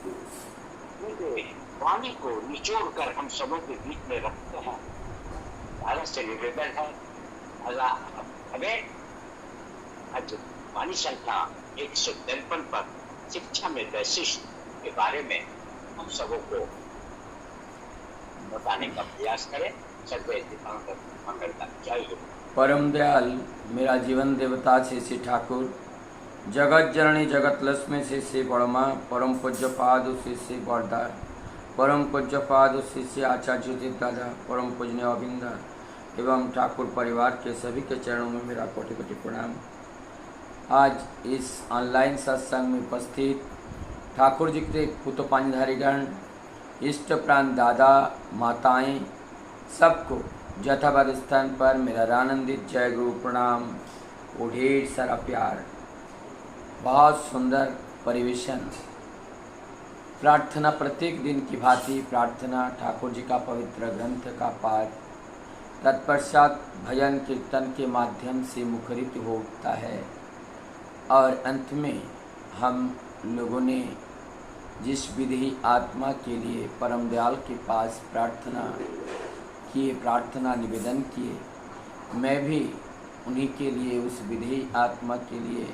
देखिए, वाणी को निचोड़ कर हम सबों के बीच में रखते हैं। भारत से निवेदन है, अल्लाह हमें आज वाणी संख्या 153 पर शिक्षा में वैशिष्ट के बारे में हम सबों को बताने का प्रयास करें। सर्वे मंगल का जय हो। परम दयाल मेरा जीवन देवता श्री ठाकुर, जगत जननी जगत लक्ष्मी श्री बड़मा, परम पूज्य पाद श्री बरदार, परम पूज्य पाद श्री आचार्य जी दादा, परम पूजनीय अविंदा एवं ठाकुर परिवार के सभी के चरणों में मेरा कोटि कोटि प्रणाम। आज इस ऑनलाइन सत्संग में उपस्थित ठाकुर जी के पुत्र पांचधारीगण, इष्ट प्राण दादा माताएं, सबको यथावत स्थान पर मेरा आनंदित जय गुरु प्रणाम और ढेर सारा प्यार। बहुत सुंदर परिवेशन, प्रार्थना प्रत्येक दिन की भांति प्रार्थना, ठाकुर जी का पवित्र ग्रंथ का पाठ, तत्पश्चात भजन कीर्तन के माध्यम से मुखरित होता है और अंत में हम लोगों ने जिस विधि आत्मा के लिए परम दयाल के पास प्रार्थना किए, प्रार्थना निवेदन किए, मैं भी उन्हीं के लिए, उस विधि आत्मा के लिए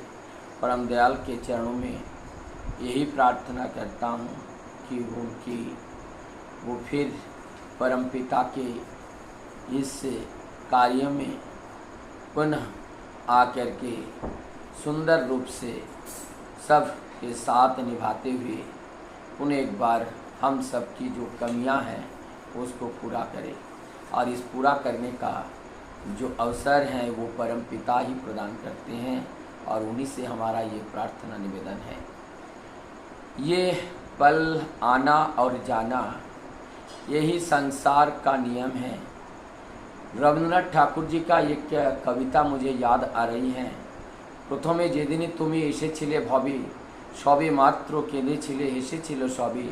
परम दयाल के चरणों में यही प्रार्थना करता हूँ कि वो फिर परम पिता के इस कार्य में पुनः आकर के सुंदर रूप से सब के साथ निभाते हुए पुनः एक बार हम सब की जो कमियां हैं उसको पूरा करें। और इस पूरा करने का जो अवसर है वो परम पिता ही प्रदान करते हैं और उन्हीं से हमारा ये प्रार्थना निवेदन है। ये पल आना और जाना, यही संसार का नियम है। रविन्द्रनाथ ठाकुर जी का एक कविता मुझे याद आ रही है। प्रथमे जेदिनी तुमी एसेছিলে भबे, सबे मात्र केঁদেছিলে হেসেছিল সবে,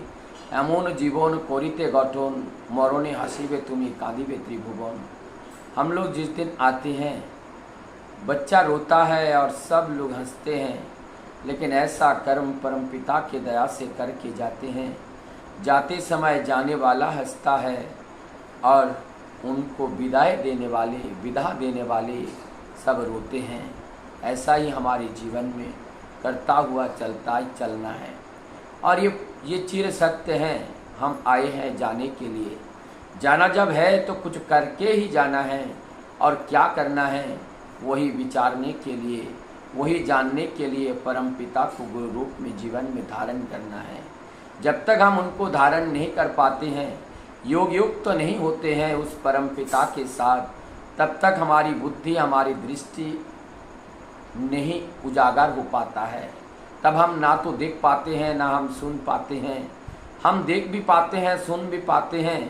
एमन जीवन करिते गठन, मरणे हासिबे तुमी काँदिबे त्रिभुवन। हम लोग जिस दिन आते हैं, बच्चा रोता है और सब लोग हंसते हैं, लेकिन ऐसा कर्म परम पिता के दया से करके जाते हैं। जाते समय जाने वाला हंसता है और उनको विदा देने वाले सब रोते हैं। ऐसा ही हमारे जीवन में करता हुआ चलना है और ये चिर सत्य हैं। हम आए हैं जाने के लिए, जाना जब है तो कुछ करके ही जाना है और क्या करना है वही विचारने के लिए, वही जानने के लिए परम पिता को गुरु रूप में जीवन में धारण करना है। जब तक हम उनको धारण नहीं कर पाते हैं, योग युक्त तो नहीं होते हैं उस परम पिता के साथ, तब तक हमारी बुद्धि, हमारी दृष्टि नहीं उजागर हो पाता है। तब हम ना तो देख पाते हैं, ना हम सुन पाते हैं। हम देख भी पाते हैं, सुन भी पाते हैं,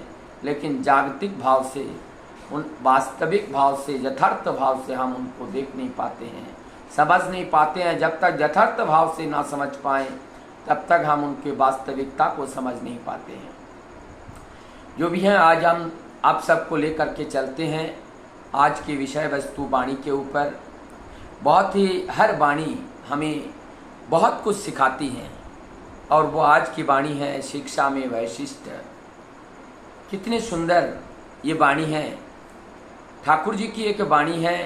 लेकिन जागतिक भाव से, उन वास्तविक भाव से, यथार्थ भाव से हम उनको देख नहीं पाते हैं, समझ नहीं पाते हैं। जब तक यथार्थ भाव से ना समझ पाएं, तब तक हम उनके वास्तविकता को समझ नहीं पाते हैं। जो भी हैं, आज हम आप सबको लेकर के चलते हैं आज की विषय वस्तु वाणी के ऊपर। बहुत ही हर वाणी हमें बहुत कुछ सिखाती हैं और वो आज की वाणी है शिक्षा में वैशिष्ट। कितनी सुंदर ये वाणी है। ठाकुर जी की एक वाणी है,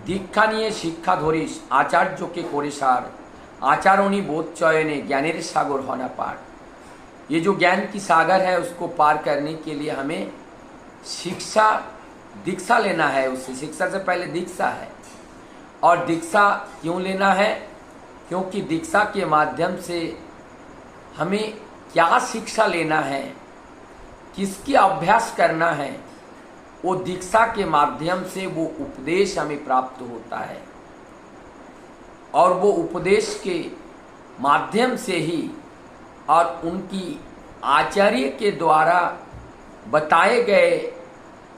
दीक्षा निये शिक्षा धरिस, आचार्य के करे सार, आचारणी बोध चयने ज्ञानेर सागर होना पार। ये जो ज्ञान की सागर है उसको पार करने के लिए हमें दीक्षा लेना है। उससे शिक्षा से पहले दीक्षा है। और दीक्षा क्यों लेना है? क्योंकि दीक्षा के माध्यम से हमें क्या शिक्षा लेना है, किसकी अभ्यास करना है, वो दीक्षा के माध्यम से वो उपदेश हमें प्राप्त होता है। और वो उपदेश के माध्यम से ही और उनकी आचार्य के द्वारा बताए गए,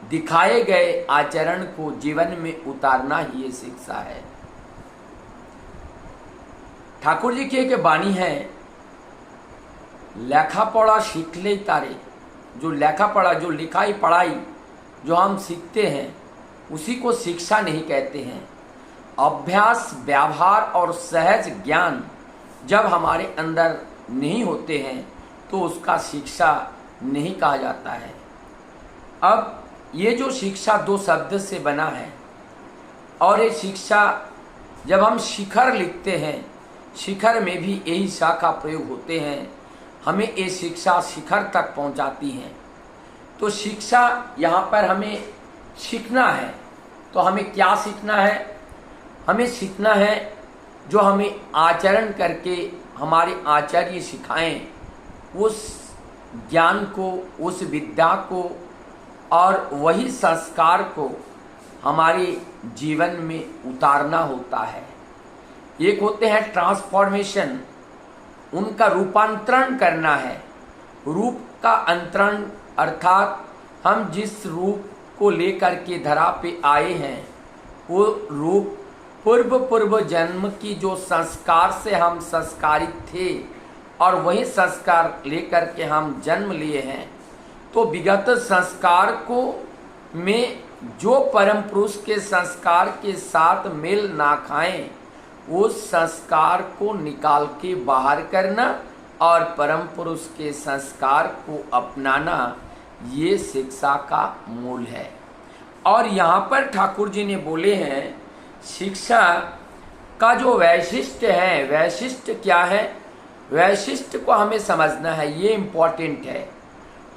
दिखाए गए आचरण को जीवन में उतारना ही ये शिक्षा है। ठाकुर जी की एक वाणी है, लेखा पढ़ा सीखले तारे। जो लेखा पढ़ा, जो लिखाई पढ़ाई जो हम सीखते हैं, उसी को शिक्षा नहीं कहते हैं। अभ्यास, व्यवहार और सहज ज्ञान जब हमारे अंदर नहीं होते हैं तो उसका शिक्षा नहीं कहा जाता है। अब ये जो शिक्षा दो शब्द से बना है, और ये शिक्षा जब हम शिखर लिखते हैं, शिखर में भी यही शा का प्रयोग होते हैं, हमें ये शिक्षा शिखर तक पहुंचाती हैं। तो शिक्षा यहाँ पर हमें सीखना है, तो हमें क्या सीखना है? हमें सीखना है जो हमें आचरण करके हमारे आचार्य सिखाएं, उस ज्ञान को, उस विद्या को और वही संस्कार को हमारे जीवन में उतारना होता है। एक होते हैं ट्रांसफॉर्मेशन, उनका रूपांतरण करना है। रूप का अंतरण अर्थात हम जिस रूप को लेकर के धरा पे आए हैं, वो रूप पूर्व जन्म की जो संस्कार से हम संस्कारित थे और वही संस्कार लेकर के हम जन्म लिए हैं। तो विगत संस्कार को में जो परम पुरुष के संस्कार के साथ मेल ना खाएं, उस संस्कार को निकाल के बाहर करना और परम पुरुष के संस्कार को अपनाना, ये शिक्षा का मूल है। और यहाँ पर ठाकुर जी ने बोले हैं शिक्षा का जो वैशिष्ट है, वैशिष्ट क्या है? वैशिष्ट को हमें समझना है, ये इम्पोर्टेंट है।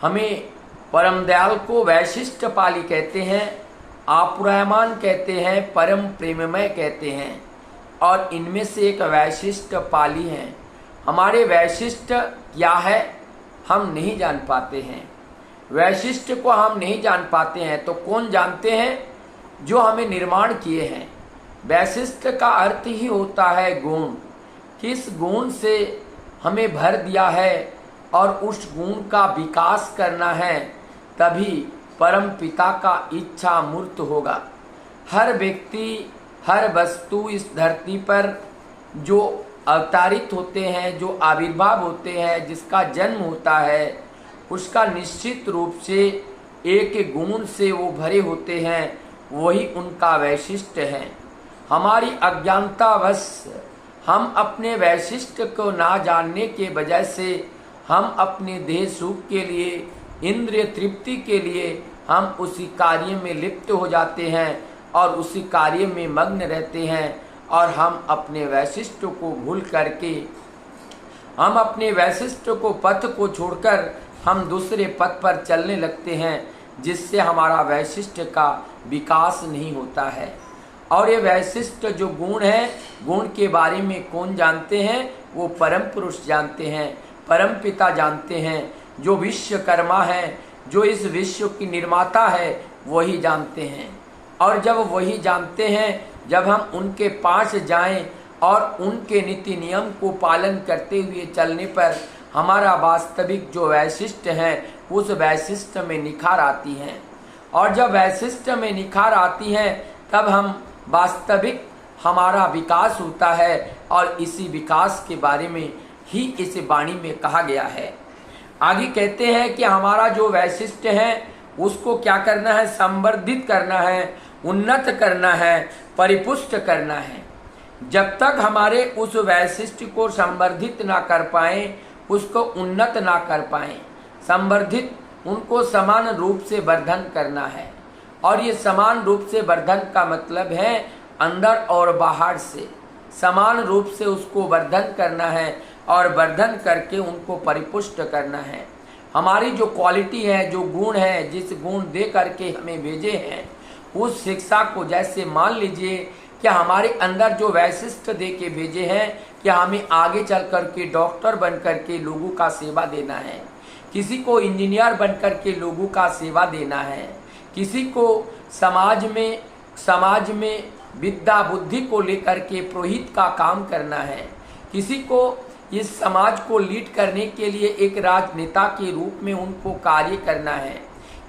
हमें परम दयाल को वैशिष्ट पाली कहते हैं, आपुरायमान कहते हैं, परम प्रेममय कहते हैं, और इनमें से एक वैशिष्ट पाली है। हमारे वैशिष्ट क्या है हम नहीं जान पाते हैं। वैशिष्ट को हम नहीं जान पाते हैं तो कौन जानते हैं? जो हमें निर्माण किए हैं। वैशिष्ट का अर्थ ही होता है गुण। किस गुण से हमें भर दिया है और उस गुण का विकास करना है, तभी परम पिता का इच्छा मूर्त होगा। हर व्यक्ति, हर वस्तु इस धरती पर जो अवतारित होते हैं, जो आविर्भाव होते हैं, जिसका जन्म होता है, उसका निश्चित रूप से एक गुण से वो भरे होते हैं, वही उनका वैशिष्ट है। हमारी अज्ञानतावश हम अपने वैशिष्ट को ना जानने के वजह से हम अपने देह सुख के लिए, इंद्रिय तृप्ति के लिए हम उसी कार्य में लिप्त हो जाते हैं और उसी कार्य में मग्न रहते हैं, और हम अपने वैशिष्ट को भूल करके, हम अपने वैशिष्ट को पथ को छोड़कर हम दूसरे पथ पर चलने लगते हैं, जिससे हमारा वैशिष्ट का विकास नहीं होता है। और ये वैशिष्ट जो गुण है, गुण के बारे में कौन जानते हैं? वो परम पुरुष जानते हैं, परम पिता जानते हैं, जो विश्वकर्मा है, जो इस विश्व की निर्माता है, वही जानते हैं। और जब वही जानते हैं, जब हम उनके पास जाएं और उनके नीति नियम को पालन करते हुए चलने पर हमारा वास्तविक जो वैशिष्ट है, उस वैशिष्ट में निखार आती हैं। और जब वैशिष्ट में निखार आती हैं, तब हम वास्तविक हमारा विकास होता है, और इसी विकास के बारे में ही इस वाणी में कहा गया है। आगे कहते हैं कि हमारा जो वैशिष्ट है उसको क्या करना है? संवर्धित करना है, उन्नत करना है, परिपुष्ट करना है। जब तक हमारे उस वैशिष्ट को संवर्धित ना कर पाए, उसको उन्नत ना कर पाए, संवर्धित, उनको समान रूप से वर्धन करना है। और ये समान रूप से वर्धन का मतलब है अंदर और बाहर से समान रूप से उसको वर्धन करना है, और वर्धन करके उनको परिपुष्ट करना है। हमारी जो क्वालिटी है, जो गुण है, जिस गुण दे करके हमें भेजे हैं, उस शिक्षा को, जैसे मान लीजिए कि हमारे अंदर जो वैशिष्ट दे के भेजे हैं कि हमें आगे चल करके डॉक्टर बन करके लोगों का सेवा देना है, किसी को इंजीनियर बन करके लोगों का सेवा देना है, किसी को समाज में विद्या बुद्धि को लेकर के पुरोहित का काम करना है, किसी को इस समाज को लीड करने के लिए एक राजनेता के रूप में उनको कार्य करना है,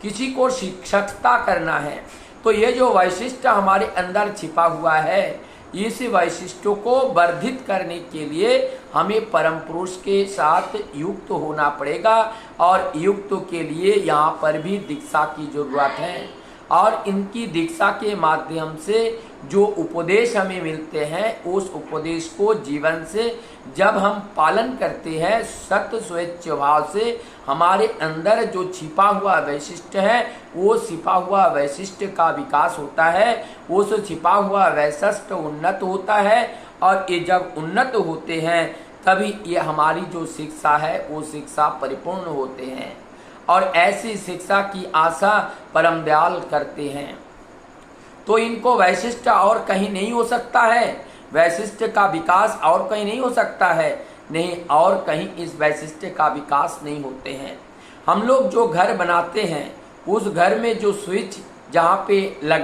किसी को शिक्षकता करना है। तो ये जो वैशिष्ट हमारे अंदर छिपा हुआ है, इस वैशिष्टों को वर्धित करने के लिए हमें परम पुरुष के साथ युक्त होना पड़ेगा, और युक्त के लिए यहाँ पर भी दीक्षा की जरूरत है। और इनकी दीक्षा के माध्यम से जो उपदेश हमें मिलते हैं, उस उपदेश को जीवन से जब हम पालन करते हैं सत्य स्वेच्छ भाव से, हमारे अंदर जो छिपा हुआ वैशिष्ट है, वो छिपा हुआ वैशिष्ट का विकास होता है, उस छिपा हुआ वैशिष्ट उन्नत होता है। और ये जब उन्नत होते हैं तभी ये हमारी जो शिक्षा है वो शिक्षा परिपूर्ण होते हैं। और ऐसी शिक्षा की आशा परम दयाल करते हैं। तो इनको वैशिष्ट और कहीं नहीं हो सकता है, वैशिष्ट का विकास और कहीं नहीं हो सकता है, नहीं और कहीं इस वैशिष्ट का विकास नहीं होते हैं। हम लोग जो घर बनाते हैं, उस घर में जो स्विच जहाँ पे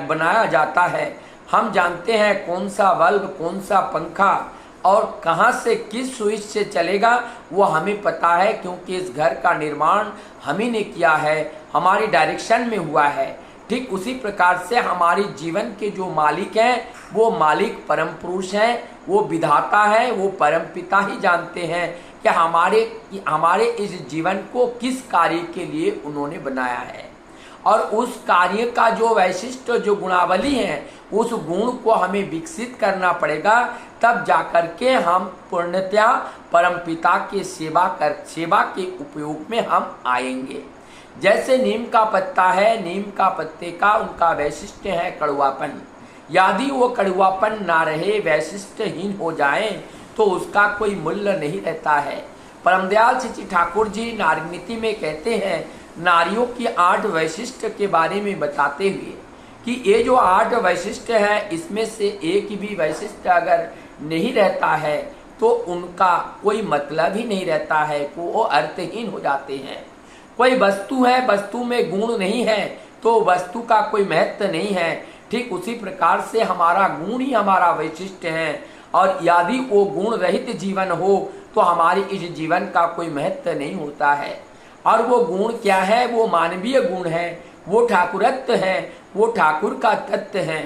बनाया जाता है, हम जानते हैं कौन सा बल्ब, कौन सा पंखा और कहाँ से किस स्विच से चलेगा, वो हमें पता है, क्योंकि इस घर का निर्माण हम ही ने किया है, हमारी डायरेक्शन में हुआ है। ठीक उसी प्रकार से हमारे जीवन के जो मालिक हैं, वो मालिक परम पुरुष हैं, वो विधाता है, वो परम पिता ही जानते हैं कि हमारे इस जीवन को किस कार्य के लिए उन्होंने बनाया है। और उस कार्य का जो वैशिष्ट जो गुणावली है, उस गुण को हमें विकसित करना पड़ेगा, तब जाकर के हम पूर्णतया परम पिता के सेवा के उपयोग में हम आएंगे। जैसे नीम का पत्ता है, नीम का पत्ते का उनका वैशिष्ट है कड़वापन। यदि वो कड़वापन ना रहे, वैशिष्टहीन हो जाए, तो उसका कोई मूल्य नहीं रहता है। परमदयाल श्री ठाकुर जी नारी नीति में कहते हैं, नारियों की 8 वैशिष्ट के बारे में बताते हुए कि ये जो 8 वैशिष्ट है, इसमें से एक भी वैशिष्ट अगर नहीं रहता है तो उनका कोई मतलब ही नहीं रहता है, वो अर्थहीन हो जाते हैं। कोई वस्तु है, वस्तु में गुण नहीं है तो वस्तु का कोई महत्व नहीं है। ठीक उसी प्रकार से हमारा गुण ही हमारा वैशिष्ट है, और यदि वो गुण रहित जीवन हो तो हमारी इस जीवन का कोई महत्व नहीं होता है। और वो गुण क्या है? वो मानवीय गुण है, वो ठाकुरत्व है, वो ठाकुर का तत्व है।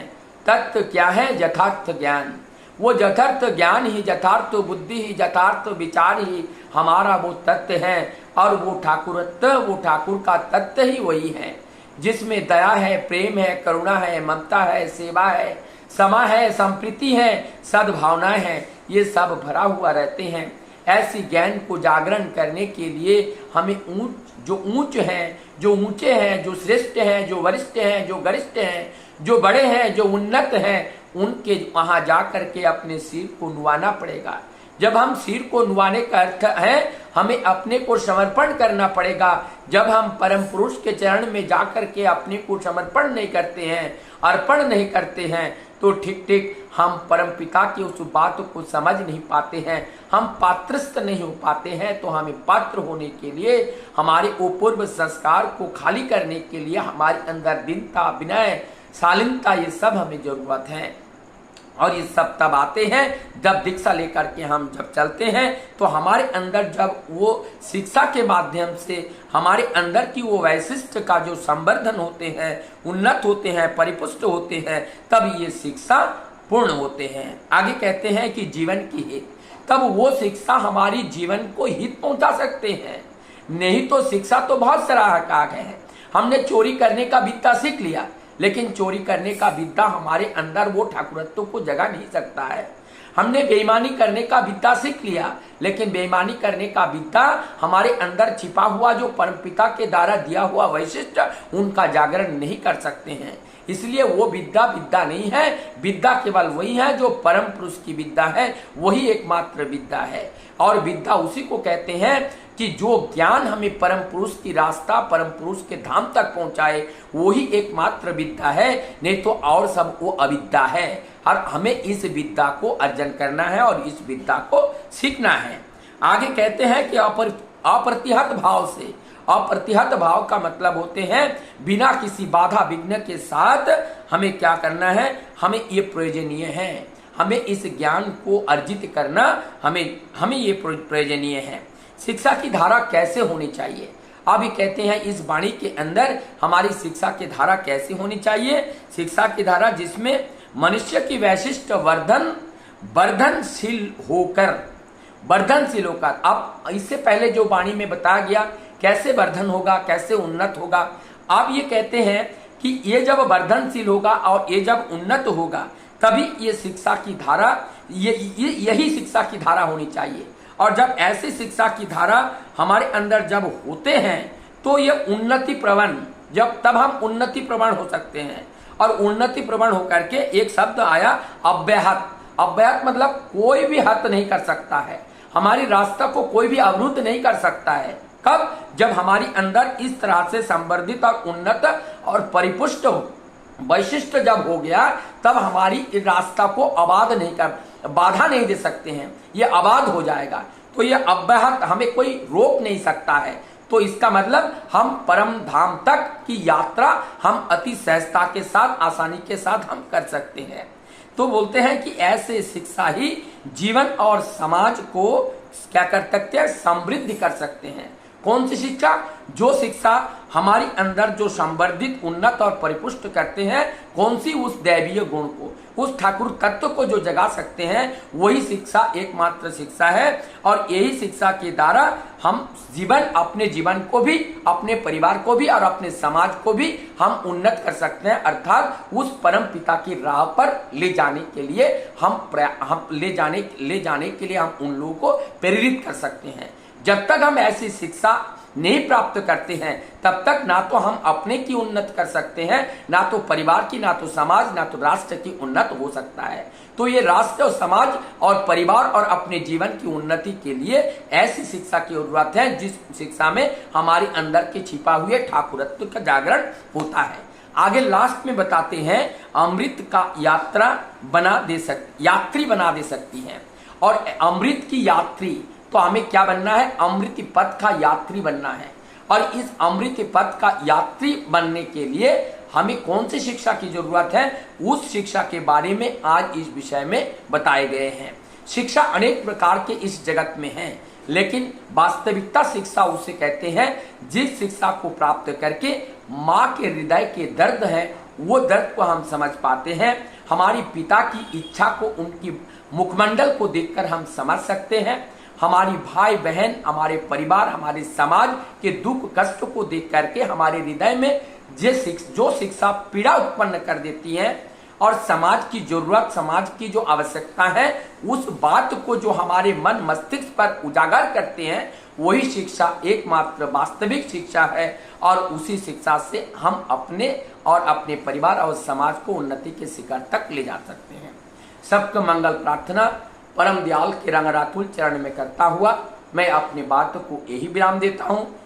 तत्व क्या है? यथार्थ ज्ञान। वो यथार्थ ज्ञान ही, यथार्थ बुद्धि ही, यथार्थ विचार ही हमारा वो तत्व है। और वो ठाकुरत्व, वो ठाकुर का तत्व ही वही है जिसमें दया है, प्रेम है, करुणा है, ममता है, सेवा है, समा है, संप्रीति है, सद्भावना है, ये सब भरा हुआ रहते हैं। ऐसी ज्ञान को जागरण करने के लिए हमें जो ऊंचे हैं, जो श्रेष्ठ हैं, जो वरिष्ठ हैं, जो गरिष्ठ हैं, जो बड़े हैं, जो उन्नत हैं, उनके वहां जा करके अपने सिर को नुवाना पड़ेगा। जब हम सिर को नुवाने का अर्थ है हमें अपने को समर्पण करना पड़ेगा। जब हम परम पुरुष के चरण में जाकर के अपने को समर्पण नहीं करते हैं, अर्पण नहीं करते हैं, तो ठीक हम परम पिता की उस बात को समझ नहीं पाते हैं, हम पात्रस्थ नहीं हो पाते हैं। तो हमें पात्र होने के लिए, हमारे पूर्व संस्कार को खाली करने के लिए हमारे अंदर दीनता, विनय, शालीनता, ये सब हमें जरूरत है। और ये सब तब आते हैं जब दीक्षा लेकर के हम जब चलते हैं, तो हमारे अंदर जब वो शिक्षा के माध्यम से हमारे अंदर की वो वैशिष्ट का जो संवर्धन होते हैं, उन्नत होते हैं, परिपुष्ट होते हैं, तब ये शिक्षा पूर्ण होते हैं। आगे कहते हैं कि जीवन की हित, तब वो शिक्षा हमारी जीवन को हित पहुंचा सकते हैं। नहीं तो शिक्षा तो बहुत सराहनीय है। हमने चोरी करने का विद्या सीख लिया, लेकिन चोरी करने का विद्या हमारे अंदर वो ठाकुरत्व को जगा नहीं सकता है। हमने बेईमानी करने का विद्या सीख लिया, लेकिन बेईमानी करने का विद्या हमारे अंदर छिपा हुआ जो परमपिता के द्वारा दिया हुआ वैशिष्ट, उनका जागरण नहीं कर सकते हैं। इसलिए वो विद्या विद्या नहीं है, विद्या केवल वही है जो परम पुरुष की विद्या है, वही एकमात्र विद्या है। और विद्या उसी को कहते हैं कि जो ज्ञान हमें परम पुरुष की रास्ता, परम पुरुष के धाम तक पहुंचाए, वही एकमात्र विद्या है, नहीं तो और सब वो अविद्या है। और हमें इस विद्या को अर्जन करना है और इस विद्या को सीखना है। आगे कहते हैं कि अप्रतिहत भाव से, अप्रतिहत भाव का मतलब होते हैं बिना किसी बाधा विघ्न के साथ हमें क्या करना है, हमें ये प्रयोजनीय है, हमें इस ज्ञान को अर्जित करना हमें ये प्रयोजनीय है। शिक्षा की धारा कैसे होनी चाहिए? अभी कहते हैं इस वाणी के अंदर हमारी शिक्षा की धारा कैसे होनी चाहिए? शिक्षा की धारा जिसमें मनुष्य की वैशिष्ट वर्धनशील होकर, अब इससे पहले जो वाणी में बताया गया कैसे वर्धन होगा, कैसे उन्नत होगा। अब ये कहते हैं कि ये जब वर्धनशील होगा और ये जब उन्नत होगा तभी ये शिक्षा की धारा यही शिक्षा की धारा होनी चाहिए। और जब ऐसी शिक्षा की धारा हमारे अंदर जब होते हैं तो ये उन्नति प्रवण, तब हम उन्नति प्रवण हो सकते हैं। और उन्नति प्रवण होकर के एक शब्द आया अव्याहत। अव्याहत मतलब कोई भी हत नहीं कर सकता है, हमारी रास्ता को कोई भी अवरुद्ध नहीं कर सकता है। कब? जब हमारी अंदर इस तरह से संवर्धित और उन्नत और परिपुष्ट वैशिष्ट जब हो गया, तब हमारी रास्ता को बाधा नहीं दे सकते हैं, ये अबाध हो जाएगा। तो ये अव्याहत, हमें कोई रोक नहीं सकता है। तो इसका मतलब हम परम धाम तक की यात्रा हम अति सहजता के साथ, आसानी के साथ हम कर सकते हैं। तो बोलते हैं कि ऐसे शिक्षा ही जीवन और समाज को क्या कर सकते हैं? समृद्धि कर सकते हैं। कौन सी शिक्षा? जो शिक्षा हमारी अंदर जो संवर्धित, उन्नत और परिपुष्ट करते हैं। कौन सी? उस दैवीय गुण को, उस ठाकुर तत्व को जो जगा सकते हैं, वही शिक्षा एकमात्र शिक्षा है। और यही शिक्षा के द्वारा हम अपने जीवन को भी, अपने परिवार को भी और अपने समाज को भी हम उन्नत कर सकते हैं। अर्थात उस परम पिता की राह पर ले जाने के लिए हम ले जाने के लिए हम उन लोगों को प्रेरित कर सकते हैं। जब तक हम ऐसी शिक्षा नहीं प्राप्त करते हैं, तब तक ना तो हम अपने की उन्नत कर सकते हैं, ना तो परिवार की, ना तो समाज, ना तो राष्ट्र की उन्नत हो सकता है। तो ये राष्ट्र और समाज और परिवार और अपने जीवन की उन्नति के लिए ऐसी शिक्षा की जरूरत है जिस शिक्षा में हमारे अंदर के छिपा हुए ठाकुरत्व का जागरण होता है। आगे लास्ट में बताते हैं अमृत का यात्री बना दे सकती है। और अमृत की यात्री, तो हमें क्या बनना है? अमृत पथ का यात्री बनना है। और इस अमृत पथ का यात्री बनने के लिए हमें कौन सी शिक्षा की जरूरत है, उस शिक्षा के बारे में आज इस विषय में बताए गए हैं। शिक्षा अनेक प्रकार के इस जगत में है, लेकिन वास्तविकता शिक्षा उसे कहते हैं जिस शिक्षा को प्राप्त करके माँ के हृदय के दर्द है, वो दर्द को हम समझ पाते हैं। हमारी पिता की इच्छा को, उनकी मुखमंडल को देखकर हम समझ सकते हैं। हमारी भाई बहन, हमारे परिवार, हमारे समाज के दुख कष्ट को देख करके हमारे हृदय में जो शिक्षा पीड़ा उत्पन्न कर देती है और समाज की जरूरत, समाज की जो आवश्यकता है, उस बात को जो हमारे मन मस्तिष्क पर उजागर करते हैं, वही शिक्षा एकमात्र वास्तविक शिक्षा है। और उसी शिक्षा से हम अपने और अपने परिवार और समाज को उन्नति के शिखर तक ले जा सकते हैं। सबका मंगल प्रार्थना परम दयाल के रंगरातुल चरण में करता हुआ मैं अपनी बात को यही विराम देता हूँ।